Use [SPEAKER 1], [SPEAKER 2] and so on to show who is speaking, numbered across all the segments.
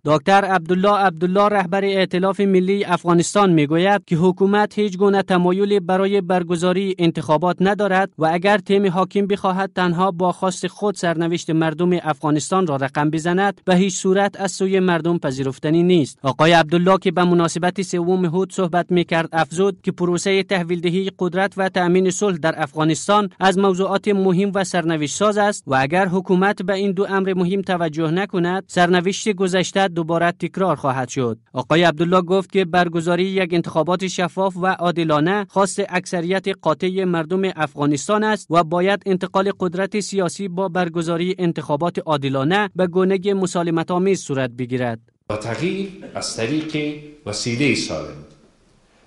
[SPEAKER 1] دکتر عبدالله رهبر ائتلاف ملی افغانستان میگوید که حکومت هیچ گونه تمایلی برای برگزاری انتخابات ندارد و اگر تیم حاکم بخواهد تنها با خواست خود سرنوشت مردم افغانستان را رقم بزند به هیچ صورت از سوی مردم پذیرفتنی نیست. آقای عبدالله که به مناسبت سوم هود صحبت میکرد افزود که پروسه تحویلدهی قدرت و تأمین صلح در افغانستان از موضوعات مهم و سرنوشت ساز است و اگر حکومت به این دو امر مهم توجه نکند سرنوشت گذشته دوباره تکرار خواهد شد. آقای عبدالله گفت که برگزاری یک انتخابات شفاف و عادلانه خواست اکثریت قاطع مردم افغانستان است و باید انتقال قدرت سیاسی با برگزاری انتخابات عادلانه به گونه مسالمت‌آمیز صورت بگیرد.
[SPEAKER 2] با تغییر از طریق وسیله سالم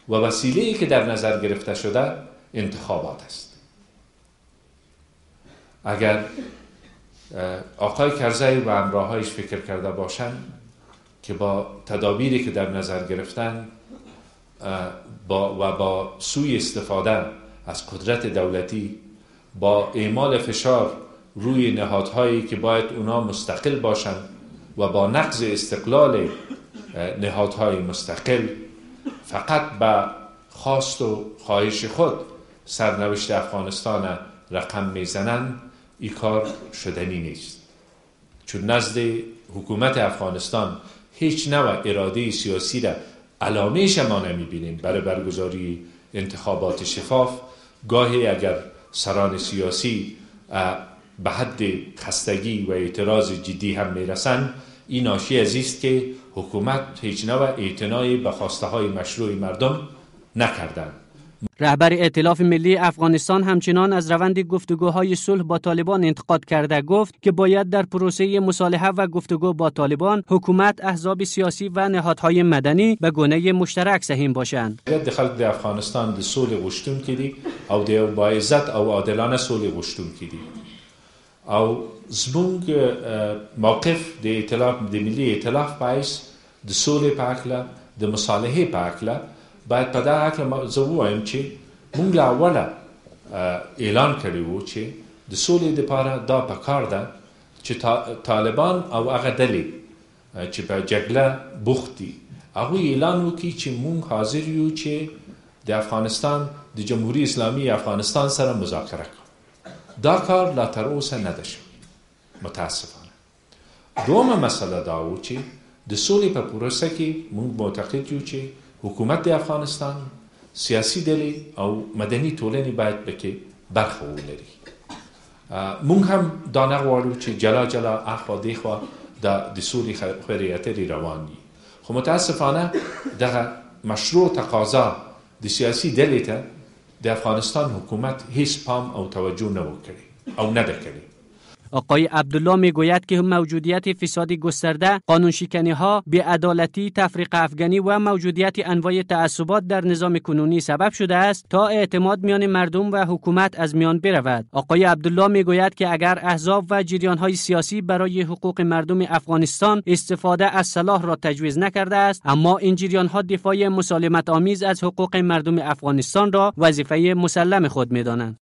[SPEAKER 2] و وسیله‌ای که در نظر گرفته شده انتخابات است. اگر آقای کرزی و همراهایش فکر کرده باشند که با تدابیری که در نظر گرفتن با سوء استفاده از قدرت دولتی با اعمال فشار روی نهادهایی که باید اونا مستقل باشند و با نقض استقلال نهادهای مستقل فقط به خواست و خواهش خود سرنوشت افغانستان رقم میزنند، این کار شدنی نیست. چون نزد حکومت افغانستان هیچ نوع اراده سیاسی را علامه‌اش ما نمی‌بینیم برای برگزاری انتخابات شفاف. گاهی اگر سران سیاسی به حد خستگی و اعتراض جدی هم میرسند، این ناشی از است که حکومت هیچ نوع اعتنایی به خواسته‌های مشروع مردم نکردند.
[SPEAKER 1] رهبر ائتلاف ملی افغانستان همچنان از روند گفتگوهای صلح با طالبان انتقاد کرده گفت که باید در پروسه مصالحه و گفتگو با طالبان حکومت، احزاب سیاسی و نهادهای مدنی به گونه مشترک سهیم باشند.
[SPEAKER 2] د خلک د افغانستان د سولې غوښتونکي دي او د با عزت او عادلانه سولې غوښتونکي دي او زموږ موقف د ائتلاف د ملي ائتلاف پایس د سولې په هکله د مصالحې په هکله باید په دغه هکله زه ووایم چې موږ له اوله اعلان کړی وو چې د سولې دپاره دا پکار ده چې طالبان او هغه ډلې چې په جګړه بوخت دي هغوی اعلان وکړي چې موږ حاضر یو چې د افغانستان د جمهوری اسلامی افغانستان سره مذاکره کوو. دا کار لا تر اوسه نده شوی متاسفانه. دومه مسله دا و چې د سولې په پروسه کې موږ معتقد یو چې حکومت د افغانستان، سیاسی ډلې او مدني ټولنې باید پکې برخه ولري. موږ هم دا نه غواړو چې جلا اخوا دیخوا د سولې خبرې اترې روان دي، خو متاسفانه دغه مشروع تقاضا د سیاسی ډلې ته د افغانستان حکومت هیڅ پام او توجه نه وکړي او نه ده کړی.
[SPEAKER 1] آقای عبدالله میگوید که موجودیت فساد گسترده، قانون شکنی ها، بی‌عدالتی، تفریق افغانی و موجودیت انواع تعصبات در نظام کنونی سبب شده است تا اعتماد میان مردم و حکومت از میان برود. آقای عبدالله میگوید که اگر احزاب و جریان های سیاسی برای حقوق مردم افغانستان استفاده از سلاح را تجویز نکرده است، اما این جریان ها دفاع مسالمت آمیز از حقوق مردم افغانستان را وظیفه مسلم خود میدانند.